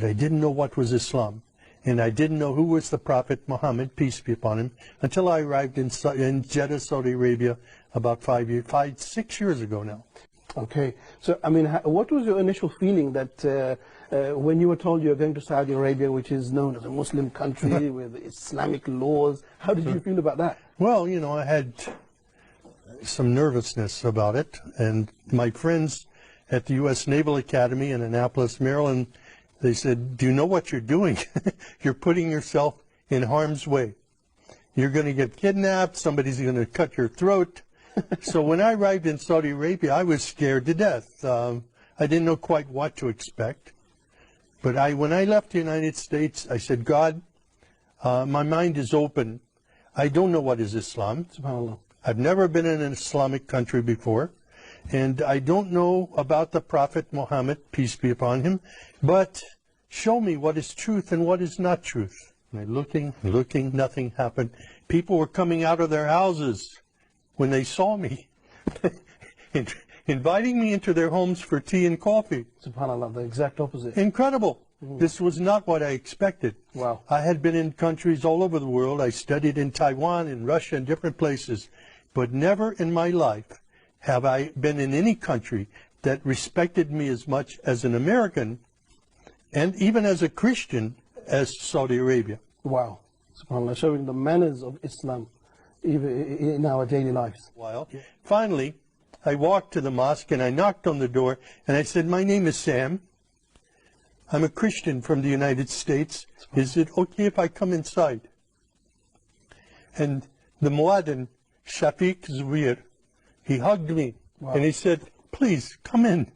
but I didn't know what was Islam. And I didn't know who was the Prophet Muhammad, peace be upon him, until I arrived in Jeddah, Saudi Arabia, about 6 years ago now. Okay. So, I mean, what was your initial feeling that when you were told you were going to Saudi Arabia, which is known as a Muslim country with Islamic laws, how did you feel about that? Well, you know, I had some nervousness about it, and my friends at the U.S. Naval Academy in Annapolis, Maryland, they said, do you know what you're doing? You're putting yourself in harm's way. You're going to get kidnapped, somebody's going to cut your throat. So when I arrived in Saudi Arabia, I was scared to death. I didn't know quite what to expect. But when I left the United States, I said, God, my mind is open. I don't know what is Islam. SubhanAllah. I've never been in an Islamic country before. And I don't know about the Prophet Muhammad, peace be upon him, but show me what is truth and what is not truth. And looking, nothing happened. People were coming out of their houses when they saw me, inviting me into their homes for tea and coffee. SubhanAllah, the exact opposite. Incredible. This was not what I expected. Wow. I had been in countries all over the world. I studied in Taiwan, in Russia, and different places, but never in my life have I been in any country that respected me as much as an American and even as a Christian as Saudi Arabia. Wow. SubhanAllah, showing the manners of Islam even in our daily lives. Well, finally, I walked to the mosque and I knocked on the door and I said, my name is Sam. I'm a Christian from the United States. Is it okay if I come inside? And the Muaddin, Shafiq Zubair, he hugged me, wow, and he said, please, come in.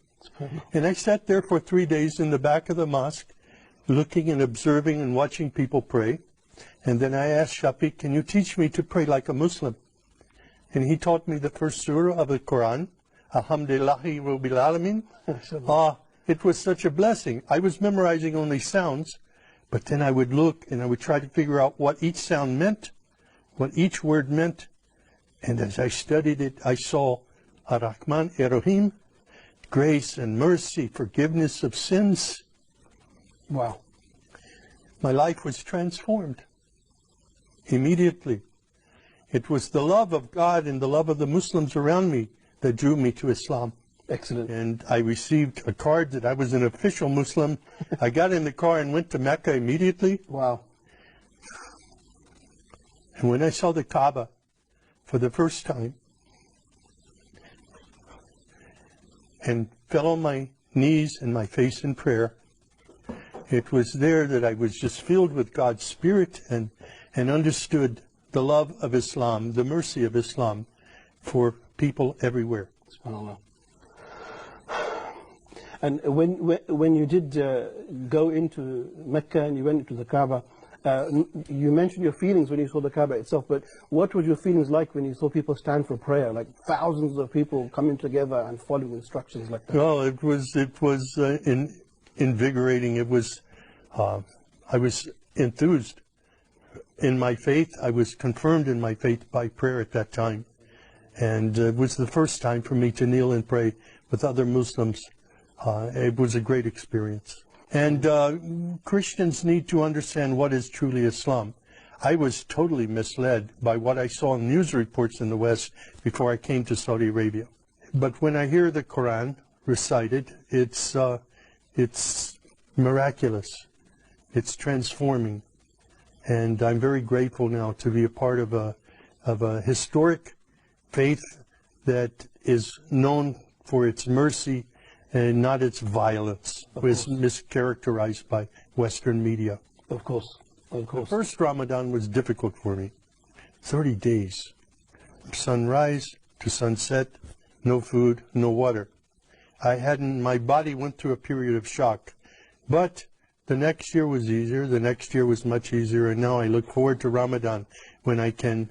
And I sat there for 3 days in the back of the mosque, looking and observing and watching people pray. And then I asked Shafiq, can you teach me to pray like a Muslim? And he taught me the first surah of the Quran, Alhamdulillahi Rabbil Alameen. It was such a blessing. I was memorizing only sounds, but then I would look and I would try to figure out what each sound meant, what each word meant. And as I studied it, I saw Ar-Rahman Ar-Rahim, grace and mercy, forgiveness of sins. Wow. My life was transformed immediately. It was the love of God and the love of the Muslims around me that drew me to Islam. Excellent. And I received a card that I was an official Muslim. I got in the car and went to Mecca immediately. Wow. And when I saw the Kaaba for the first time and fell on my knees and my face in prayer, it was there that I was just filled with God's Spirit and understood the love of Islam, the mercy of Islam for people everywhere. SubhanAllah. And when you did go into Mecca and you went into the Kaaba, you mentioned your feelings when you saw the Kaaba itself, but what were your feelings like when you saw people stand for prayer, like thousands of people coming together and following instructions like that? Well, it was invigorating. It was, I was enthused in my faith. I was confirmed in my faith by prayer at that time. And it was the first time for me to kneel and pray with other Muslims. It was a great experience. And Christians need to understand what is truly Islam. I was totally misled by what I saw in news reports in the West before I came to Saudi Arabia. But when I hear the Quran recited, it's miraculous. It's transforming. And I'm very grateful now to be a part of a historic faith that is known for its mercy and not its violence, which is mischaracterized by Western media. Of course, of course. The first Ramadan was difficult for me. 30 days, sunrise to sunset, no food, no water. My body went through a period of shock. But the next year was easier, the next year was much easier, and now I look forward to Ramadan when I can,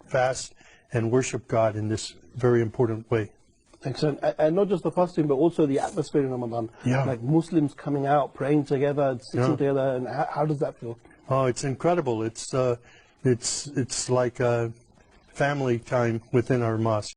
fast and worship God in this very important way. Excellent. And not just the fasting, but also the atmosphere in Ramadan. Yeah. Like Muslims coming out, praying together, sitting together, and how does that feel? Oh, it's incredible. It's like a family time within our mosque.